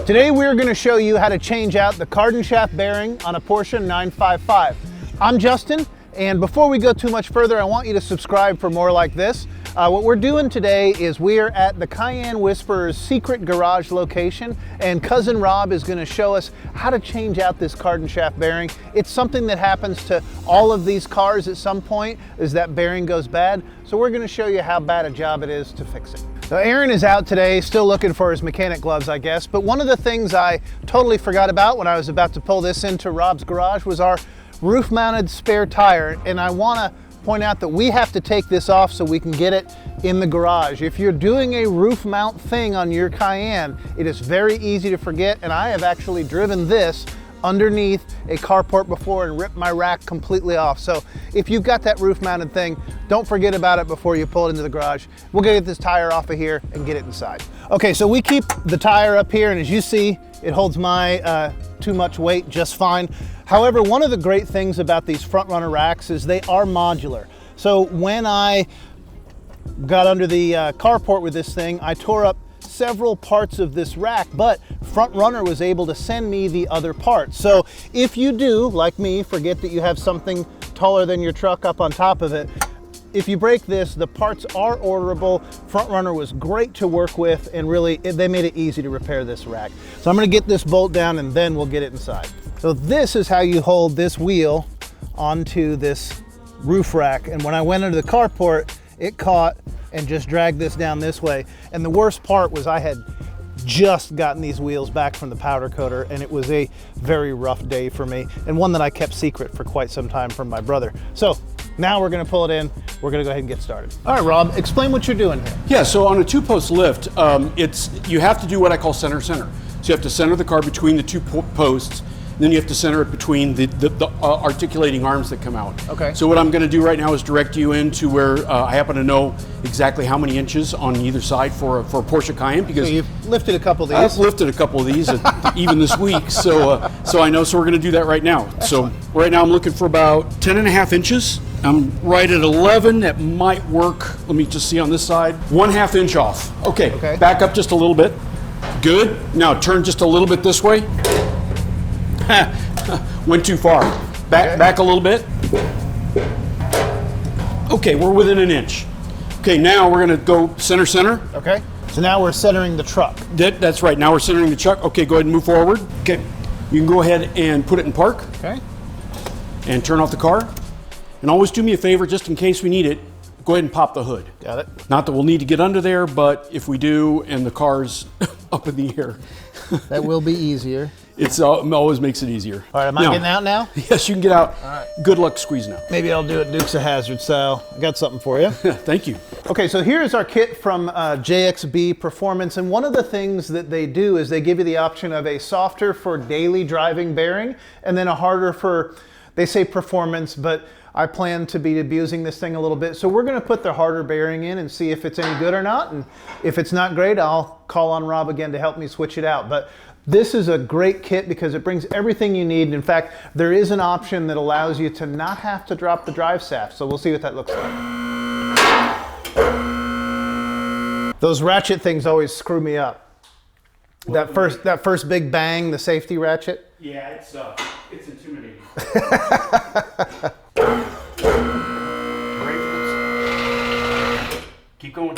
Today we're going to show you how to change out the Cardan shaft bearing on a Porsche 955. I'm Justin, and before we go too much further, I want you to subscribe for more like this. What we're doing today is we're at the Cayenne Whisperer's secret garage location, and Cousin Rob is going to show us how to change out this Cardan shaft bearing. It's something that happens to all of these cars at some point, is that bearing goes bad. So we're going to show you how bad a job it is to fix it. So Aaron is out today, still looking for his mechanic gloves, I guess. But one of the things I totally forgot about when I was about to pull this into Rob's garage was our roof-mounted spare tire. And I want to point out that we have to take this off so we can get it in the garage. If you're doing a roof mount thing on your Cayenne, it is very easy to forget. And I have actually driven this underneath a carport before and ripped my rack completely off. So if you've got that roof mounted thing, don't forget about it before you pull it into the garage. We're gonna get this tire off of here and get it inside. Okay, so we keep the tire up here, and as you see, it holds my too much weight just fine. However, one of the great things about these front runner racks is they are modular. So when I got under the carport with this thing, I tore up several parts of this rack, but Front Runner was able to send me the other parts. So if you do, like me, forget that you have something taller than your truck up on top of it, if you break this, the parts are orderable. Front Runner was great to work with, and really, they made it easy to repair this rack. So I'm gonna get this bolt down and then we'll get it inside. So this is how you hold this wheel onto this roof rack. And when I went under the carport, it caught and just dragged this down this way. And the worst part was I had just gotten these wheels back from the powder coater, and it was a very rough day for me, and one that I kept secret for quite some time from my brother. So now we're gonna pull it in. We're gonna go ahead and get started. All right, Rob, explain what you're doing here. Yeah, so on a two-post lift, you have to do what I call center. So you have to center the car between the two posts, and then you have to center it between the articulating arms that come out. Okay. So what I'm going to do right now is direct you into where I happen to know exactly how many inches on either side for a Porsche Cayenne, because so you've lifted a couple of these. I've lifted a couple of these even this week. So I know. So we're going to do that right now. Excellent. So right now I'm looking for about 10.5 inches. I'm right at 11. That might work. Let me just see on this side. 1/2 inch off. Okay. Back up just a little bit. Good. Now turn just a little bit this way. Went too far. Back a little bit. Okay, we're within an inch. Okay, now we're gonna go center. Okay, so now we're centering the truck. That's right, now we're centering the truck. Okay, go ahead and move forward. Okay, you can go ahead and put it in park. Okay. And turn off the car. And always do me a favor, just in case we need it, go ahead and pop the hood. Got it. Not that we'll need to get under there, but if we do and the car's up in the air. That will be easier. It always makes it easier. All right, am I getting out now? Yes, you can get out. All right. Good luck squeezing out. Maybe I'll do it Dukes of Hazzard style. I got something for you. Thank you. Okay, so here's our kit from JXB Performance, and one of the things that they do is they give you the option of a softer for daily driving bearing, and then a harder for, they say performance, but I plan to be abusing this thing a little bit. So we're gonna put the harder bearing in and see if it's any good or not, and if it's not great, I'll call on Rob again to help me switch it out. But this is a great kit because it brings everything you need. In fact, there is an option that allows you to not have to drop the drive shaft. So we'll see what that looks like. Those ratchet things always screw me up. That first big bang, the safety ratchet. Yeah, it's intimidating. Keep going.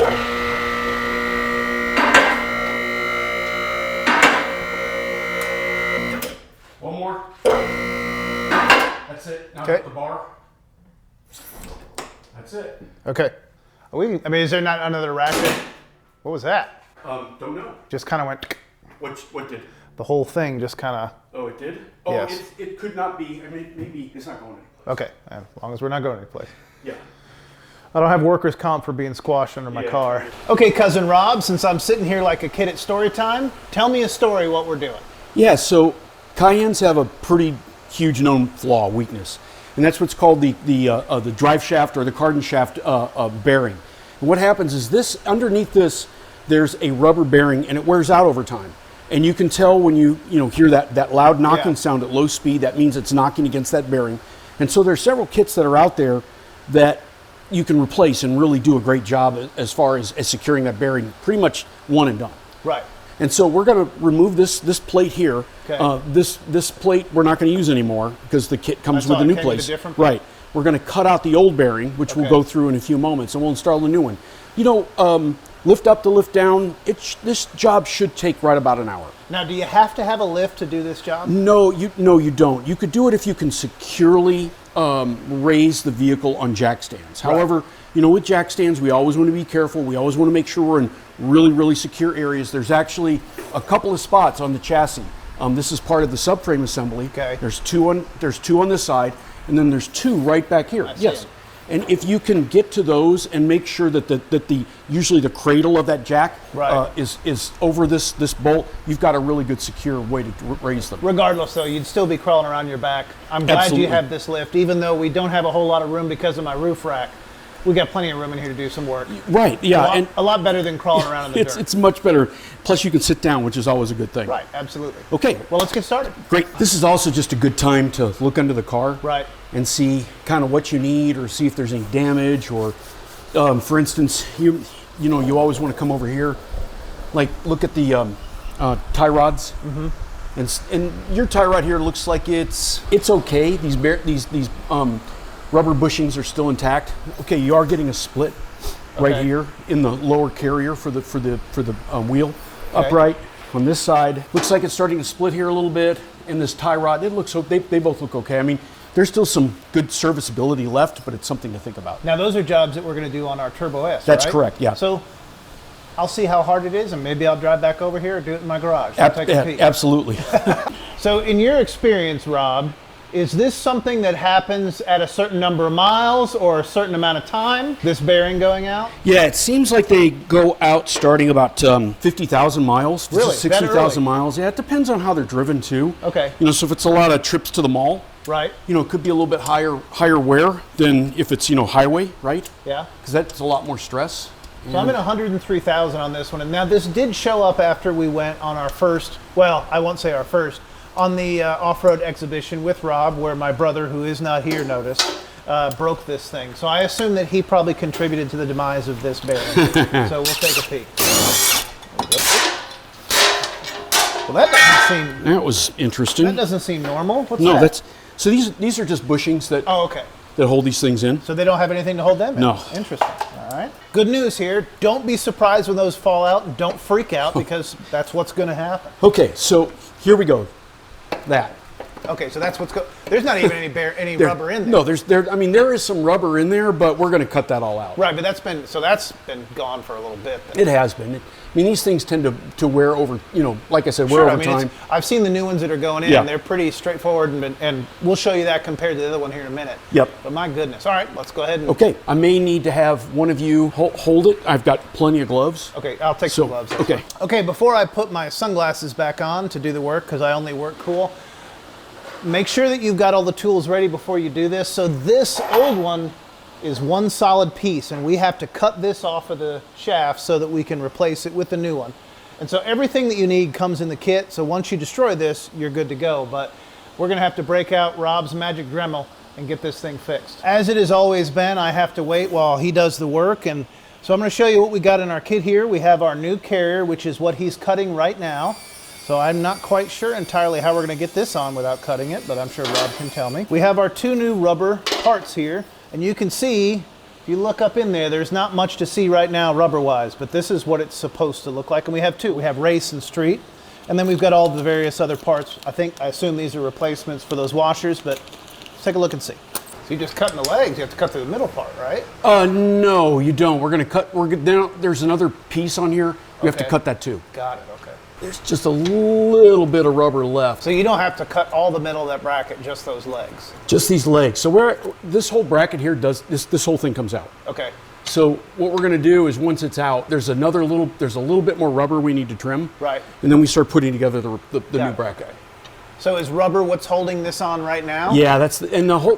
One more. That's it. Now Okay. the bar. That's it. Okay. I mean, is there not another ratchet? What was that? Don't know. Just kind of went. What did? The whole thing just kind of. Oh, it did? Oh, yes. It could not be. I mean, maybe it's not going anywhere. Okay, as long as we're not going anyplace. Yeah. I don't have workers' comp for being squashed under my car. Okay, Cousin Rob, since I'm sitting here like a kid at story time, tell me a story what we're doing. Yeah, so Cayennes have a pretty huge known flaw, weakness, and that's what's called the drive shaft or the Cardan shaft bearing. And what happens is this, underneath this, there's a rubber bearing, and it wears out over time. And you can tell when you hear that loud knocking sound at low speed, that means it's knocking against that bearing. And so there's several kits that are out there that you can replace and really do a great job as far as securing that bearing, pretty much one and done. Right. And so we're going to remove this plate here. Okay. This plate we're not going to use anymore because the kit comes with the new plate. Right. We're going to cut out the old bearing, which we'll go through in a few moments, and we'll install the new one. You know, lift up to lift down, this job should take right about an hour. Now, do you have to have a lift to do this job? No, you don't. You could do it if you can securely raise the vehicle on jack stands. However, you know, with jack stands, we always want to be careful. We always want to make sure we're in really, really secure areas. There's actually a couple of spots on the chassis. This is part of the subframe assembly. Okay. There's two on this side, and then there's two right back here. Yes. And if you can get to those and make sure that usually the cradle of that jack is over this bolt, you've got a really good secure way to raise them. Regardless, though, you'd still be crawling around your back. I'm glad you have this lift, even though we don't have a whole lot of room because of my roof rack. We got plenty of room in here to do some work. Right, yeah. A lot better than crawling around in the dirt. It's much better. Plus you can sit down, which is always a good thing. Right, absolutely. Okay. Well, let's get started. Great. This is also just a good time to look under the car. Right. And see kind of what you need, or see if there's any damage, or for instance, you know, you always want to come over here, like look at the tie rods. Mm-hmm. And your tie rod here looks like it's okay. These rubber bushings are still intact. Okay, you are getting a split right here in the lower carrier for the wheel upright. On this side, looks like it's starting to split here a little bit. In this tie rod, it looks they both look okay. I mean, there's still some good serviceability left, but it's something to think about. Now, those are jobs that we're going to do on our Turbo S. That's correct. Yeah. So I'll see how hard it is, and maybe I'll drive back over here or do it in my garage. Take a peek. Absolutely. So, in your experience, Rob, is this something that happens at a certain number of miles or a certain amount of time, this bearing going out? Yeah, it seems like they go out starting about 50,000 miles, really? 60,000 miles. Yeah, it depends on how they're driven too. Okay. You know, so if it's a lot of trips to the mall, right? You know, it could be a little bit higher wear than if it's, you know, highway, right? Yeah. Because that's a lot more stress. So I'm at 103,000 on this one, and now this did show up after we went on our first, well, I won't say our first, on the off-road exhibition with Rob, where my brother, who is not here, noticed, broke this thing. So I assume that he probably contributed to the demise of this bearing. So we'll take a peek. Well, that doesn't seem... That was interesting. That doesn't seem normal. What's that? No, that's... So these are just bushings that... Oh, okay. That hold these things in. So they don't have anything to hold them in? No. Interesting. All right. Good news here. Don't be surprised when those fall out, and don't freak out, because that's what's going to happen. Okay, so here we go. That. Okay, so that's what's going. There's not even any rubber in there. No, there is some rubber in there, but we're going to cut that all out. Right, but that's been gone for a little bit then. It has been. I mean, these things tend to wear over, you know, like I said, wear over time. I've seen the new ones that are going in, and they're pretty straightforward, and we'll show you that compared to the other one here in a minute. Yep. But my goodness. All right, let's go ahead and... Okay, I may need to have one of you hold it. I've got plenty of gloves. Okay, I'll take some gloves. Okay. Okay, before I put my sunglasses back on to do the work, because I only work cool, make sure that you've got all the tools ready before you do this. So this old one is one solid piece, and we have to cut this off of the shaft so that we can replace it with the new one. And so everything that you need comes in the kit, so once you destroy this, you're good to go. But we're gonna have to break out Rob's magic Dremel and get this thing fixed. As it has always been, I have to wait while he does the work, and so I'm gonna show you what we got in our kit here. We have our new carrier, which is what he's cutting right now. So I'm not quite sure entirely how we're gonna get this on without cutting it, but I'm sure Rob can tell me. We have our two new rubber parts here, and you can see, if you look up in there, there's not much to see right now rubber-wise, but this is what it's supposed to look like. And we have two. We have race and street, and then we've got all the various other parts. I assume these are replacements for those washers, but let's take a look and see. So you're just cutting the legs. You have to cut through the middle part, right? No, you don't. We're gonna cut. There's another piece on here. We have to cut that too. Got it. Okay. There's just a little bit of rubber left. So you don't have to cut all the middle of that bracket, just those legs. Just these legs. So this whole bracket here does this whole thing comes out. Okay. So what we're going to do is once it's out, there's a little bit more rubber we need to trim. Right. And then we start putting together the new bracket. Okay. So is rubber what's holding this on right now? Yeah,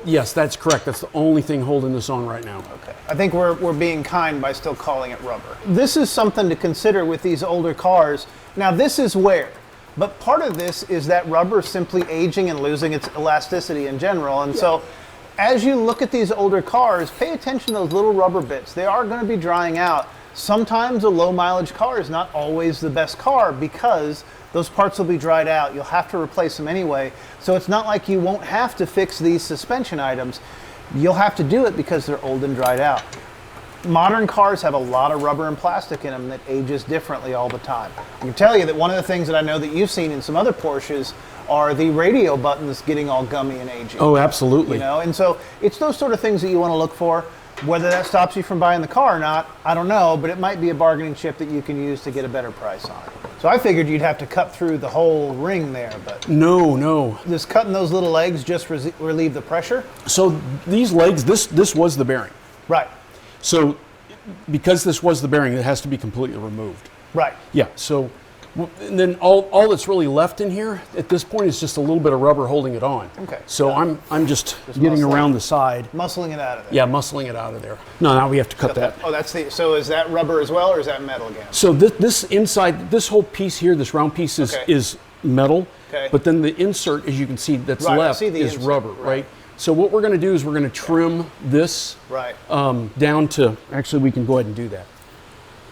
yes, that's correct. That's the only thing holding this on right now. Okay. I think we're being kind by still calling it rubber. This is something to consider with these older cars. Now this is wear, but part of this is that rubber simply aging and losing its elasticity in general. And so as you look at these older cars, pay attention to those little rubber bits. They are going to be drying out. sometimes a low mileage car is not always the best car because those parts will be dried out. You'll have to replace them anyway. So it's not like you won't have to fix these suspension items. You'll have to do it because they're old and dried out. Modern cars have a lot of rubber and plastic in them that ages differently all the time. I can tell you that one of the things that I know that you've seen in some other Porsches are the radio buttons getting all gummy and aging. Oh, absolutely. You know, and so it's those sort of things that you want to look for. Whether that stops you from buying the car or not, I don't know, but it might be a bargaining chip that you can use to get a better price on it. So I figured you'd have to cut through the whole ring there, but no. Just cutting those little legs just relieve the pressure? So these legs, this was the bearing. Right. So because this was the bearing, it has to be completely removed. Right. Yeah, so and then all that's really left in here at this point is just a little bit of rubber holding it on. Okay. So I'm just getting around the side. Muscling it out of there. Yeah, muscling it out of there. No, now we have to cut that. Oh, so is that rubber as well, or is that metal again? So this inside, this whole piece here, this round piece is metal. Okay. But then the insert, as you can see, that's left is insert, rubber, right? So what we're going to do is we're going to trim this down to, actually we can go ahead and do that.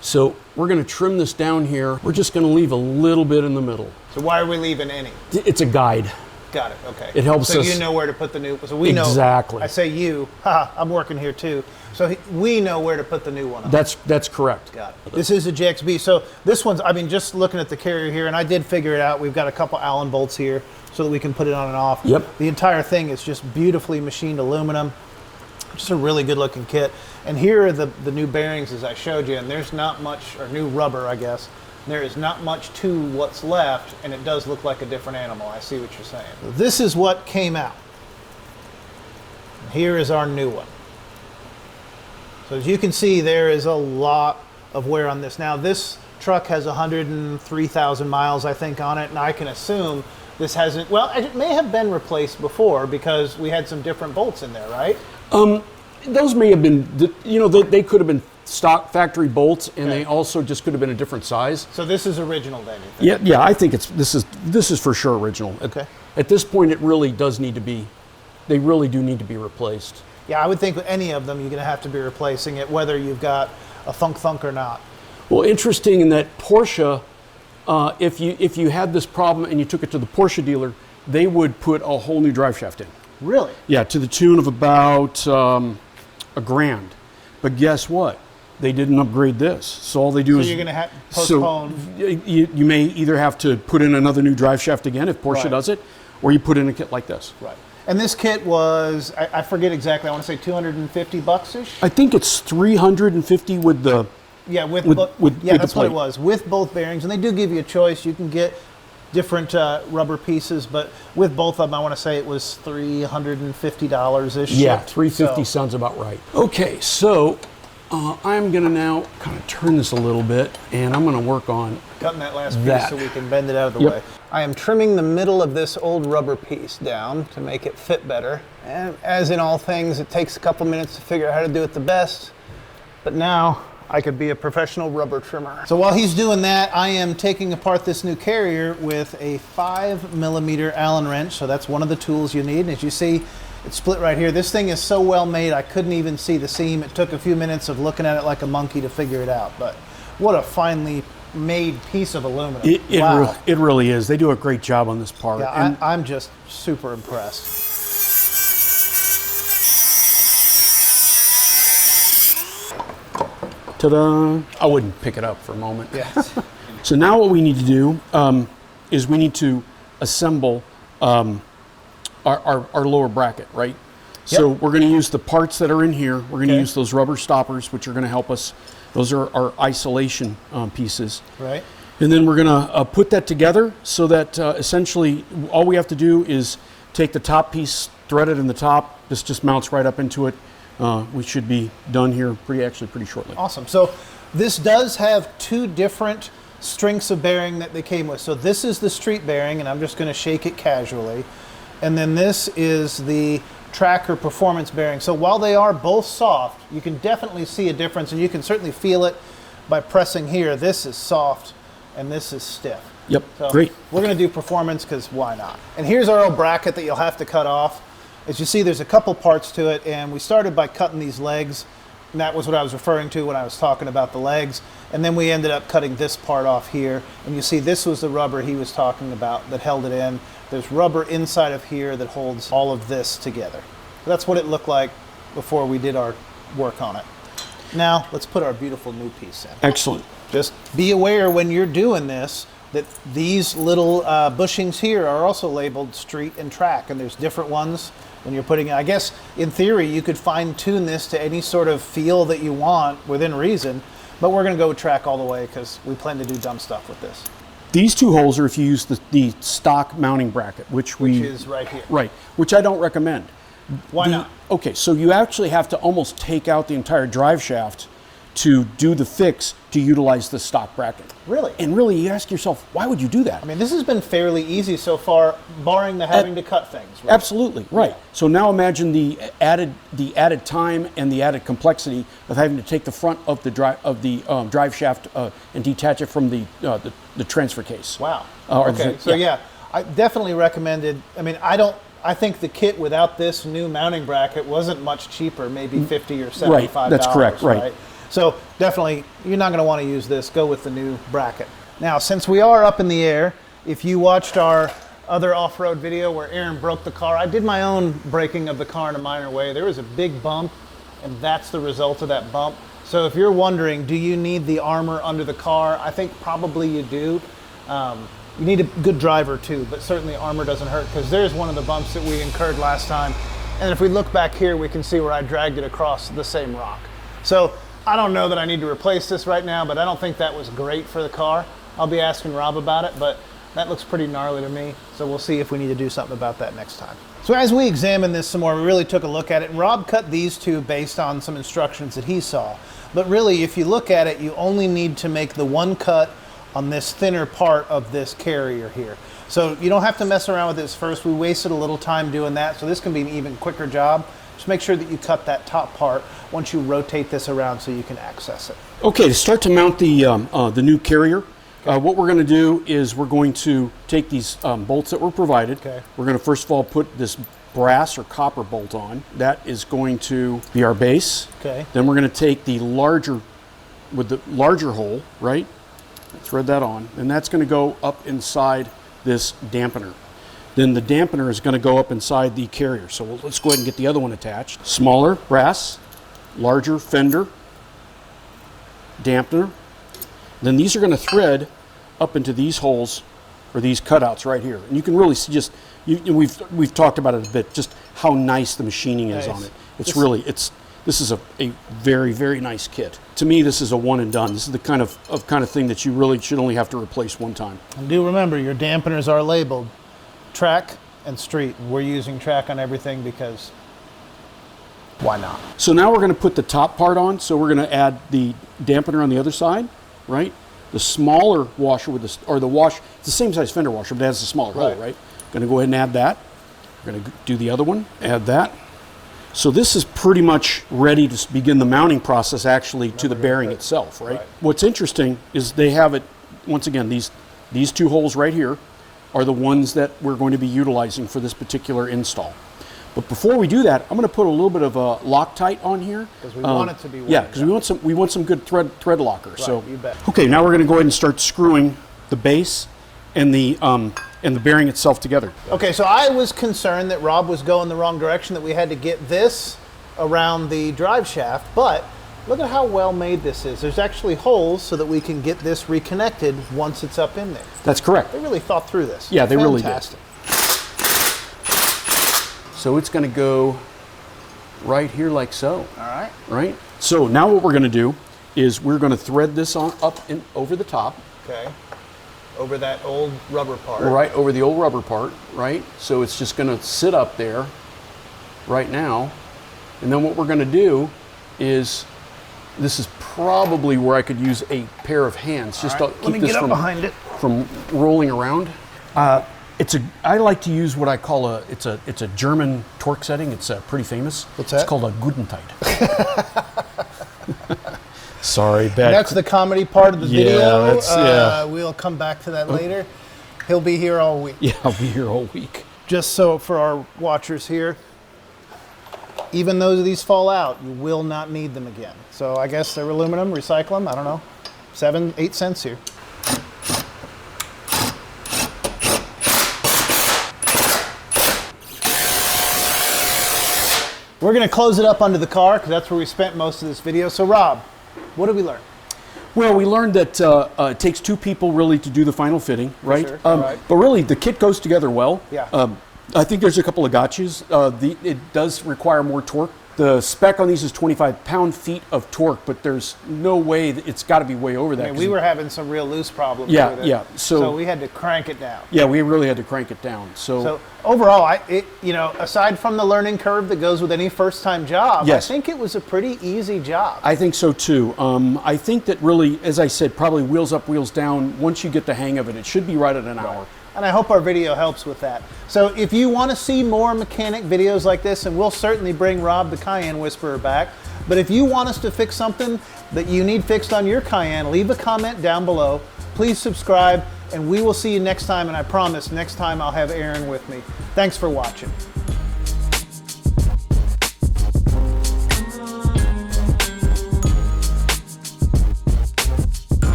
So we're going to trim this down here. We're just going to leave a little bit in the middle. So why are we leaving any? It's a guide. Got it, okay. It helps us. So you know where to put the new, so we know. Exactly. I say you, I'm working here too. So we know where to put the new one on. That's correct. Got it. This is a JXB. So this one's, I mean, just looking at the carrier here, and I did figure it out. We've got a couple Allen bolts here so that we can put it on and off. Yep. The entire thing is just beautifully machined aluminum. Just a really good looking kit. And here are the new bearings as I showed you, and there's not much, or new rubber, I guess. There is not much to what's left, and it does look like a different animal. I see what you're saying. This is what came out. Here is our new one. So as you can see, there is a lot of wear on this. Now this truck has 103,000 miles, I think, on it, and I can assume this hasn't, well, it may have been replaced before because we had some different bolts in there, right? Those may have been, you know, they could have been stock factory bolts, and they also just could have been a different size. So this is original then, you think? Yeah, I think this is for sure original. Okay. At this point, it really does need to be, they really do need to be replaced. Yeah, I would think with any of them, you're going to have to be replacing it, whether you've got a thunk or not. Well, interesting in that Porsche, if you had this problem and you took it to the Porsche dealer, they would put a whole new drive shaft in. Really? Yeah, to the tune of about $1,000. But guess what? They didn't upgrade this. So all they do is... So you're going to have to postpone... So you may either have to put in another new drive shaft again if Porsche does it, or you put in a kit like this. Right. And this kit was, I forget exactly, I want to say $250-ish? I think it's $350 with the... Yeah, that's the what it was, with both bearings. And they do give you a choice. You can get different rubber pieces, but with both of them, I want to say it was $350-ish. Yeah, $350 sounds about right. Okay, so I'm going to now kind of turn this a little bit, and I'm going to work on cutting that last piece so we can bend it out of the way. I am trimming the middle of this old rubber piece down to make it fit better. And as in all things, it takes a couple minutes to figure out how to do it the best. But now I could be a professional rubber trimmer. So while he's doing that, I am taking apart this new carrier with a 5mm Allen wrench. So that's one of the tools you need. And as you see, it's split right here. This thing is so well made, I couldn't even see the seam. It took a few minutes of looking at it like a monkey to figure it out. But what a finely made piece of aluminum. It really is. They do a great job on this part. Yeah, I'm just super impressed. Ta-da! I wouldn't pick it up for a moment. Yes. So now what we need to do is we need to assemble our lower bracket, right? So we're going to use the parts that are in here. We're going to use those rubber stoppers, which are going to help us. Those are our isolation pieces. Right. And then we're going to put that together so that essentially all we have to do is take the top piece, thread it in the top. This just mounts right up into it. We should be done here pretty shortly. Awesome. So this does have two different strengths of bearing that they came with. So this is the street bearing, and I'm just going to shake it casually. And then this is the tracker performance bearing. So while they are both soft, you can definitely see a difference, and you can certainly feel it by pressing here. This is soft and this is stiff. Yep, so great. We're going to do performance because why not? And here's our old bracket that you'll have to cut off. As you see, there's a couple parts to it, and we started by cutting these legs And that was what I was referring to when I was talking about the legs. And then we ended up cutting this part off here. And you see this was the rubber he was talking about that held it in. There's rubber inside of here that holds all of this together. That's what it looked like before we did our work on it. Now let's put our beautiful new piece in. Excellent. Just be aware when you're doing this that these little bushings here are also labeled street and track, and there's different ones when you're putting it. I guess in theory you could fine tune this to any sort of feel that you want within reason, but we're going to go track all the way because we plan to do dumb stuff with this. These two holes are if you use the stock mounting bracket, which is right here. Right, which I don't recommend. Why not? Okay, so you actually have to almost take out the entire drive shaft to do the fix to utilize the stock bracket. Really? And really, you ask yourself, why would you do that? I mean, this has been fairly easy so far, barring the having to cut things. Right? Absolutely, right. Yeah. So now imagine the added time and the added complexity of having to take the front of the drive shaft and detach it from the transfer case. Wow. Okay. So yeah, I definitely recommended. I mean, I think the kit without this new mounting bracket wasn't much cheaper, maybe $50 or $75. Right. That's correct. Right. So definitely, you're not going to want to use this. Go with the new bracket. Now, since we are up in the air, if you watched our other off-road video where Aaron broke the car, I did my own breaking of the car in a minor way. There was a big bump, and that's the result of that bump. So if you're wondering, do you need the armor under the car? I think probably you do. You need a good driver too, but certainly armor doesn't hurt, because there's one of the bumps that we incurred last time. And if we look back here, we can see where I dragged it across the same rock. So I don't know that I need to replace this right now, but I don't think that was great for the car. I'll be asking Rob about it, but that looks pretty gnarly to me. So we'll see if we need to do something about that next time. So as we examined this some more, we really took a look at it, and Rob cut these two based on some instructions that he saw. But really, if you look at it, you only need to make the one cut on this thinner part of this carrier here. So you don't have to mess around with this first. We wasted a little time doing that, so this can be an even quicker job. Just make sure that you cut that top part once you rotate this around so you can access it. Okay, to start to mount the new carrier, what we're going to do is we're going to take these bolts that were provided. Okay. We're going to first of all put this brass or copper bolt on. That is going to be our base. Okay. Then we're going to take the larger hole, right? Thread that on, and that's going to go up inside this dampener. Then the dampener is going to go up inside the carrier. So let's go ahead and get the other one attached. Smaller brass, larger fender, dampener. Then these are going to thread up into these holes, or these cutouts right here. And you can really see just, we've talked about it a bit, just how nice the machining is on it. This is a very, very nice kit. To me, this is a one and done. This is the kind of thing that you really should only have to replace one time. And do remember, your dampeners are labeled track and street. We're using track on everything because why not? So now we're going to put the top part on. So we're going to add the dampener on the other side, right? The smaller washer it's the same size fender washer, but it has a smaller hole, right? Going to go ahead and add that. We're going to do the other one, add that. So this is pretty much ready to begin the mounting process actually to the bearing itself, right? What's interesting is they have it, once again, these two holes right here are the ones that we're going to be utilizing for this particular install. But before we do that, I'm going to put a little bit of a Loctite on here. Because we want it to be one. Yeah, because we want some good thread locker. Right, so you bet. Okay, now we're going to go ahead and start screwing the base and the bearing itself together. Okay, so I was concerned that Rob was going the wrong direction, that we had to get this around the drive shaft, but look at how well made this is. There's actually holes so that we can get this reconnected once it's up in there. That's correct. They really thought through this. Yeah, they really did. Fantastic. So it's going to go right here like so. All right. Right? So now what we're going to do is we're going to thread this on up and over the top. Okay. Over that old rubber part. Right, over the old rubber part, right? So it's just going to sit up there right now. And then what we're going to do is, this is probably where I could use a pair of hands just to keep this from rolling around. I like to use what I call it's a German torque setting. It's pretty famous. What's that? It's called a Gudentite. Sorry, bad. That's the comedy part of the video. Yeah. We'll come back to that later. He'll be here all week. Yeah, I'll be here all week. Just so for our watchers here, even though these fall out, you will not need them again. So I guess they're aluminum, recycle them, I don't know, 7, 8 cents here. We're gonna close it up under the car because that's where we spent most of this video. So Rob, what did we learn? Well, we learned that it takes 2 people really to do the final fitting, right? Sure. Right. But really, the kit goes together well. Yeah. I think there's a couple of gotchas. It does require more torque. The spec on these is 25 pound-feet of torque, but there's no way that it's got to be way over that. I mean, we were having some real loose problems Yeah, with it. yeah. So we had to crank it down. Yeah, we really had to crank it down. So overall, aside from the learning curve that goes with any first-time job, yes. I think it was a pretty easy job. I think so too. I think that really, as I said, probably wheels up, wheels down. Once you get the hang of it, it should be right at an hour. And I hope our video helps with that. So if you want to see more mechanic videos like this, and we'll certainly bring Rob the Cayenne Whisperer back, but if you want us to fix something that you need fixed on your Cayenne, leave a comment down below. Please subscribe, and we will see you next time, and I promise next time I'll have Aaron with me. Thanks for watching.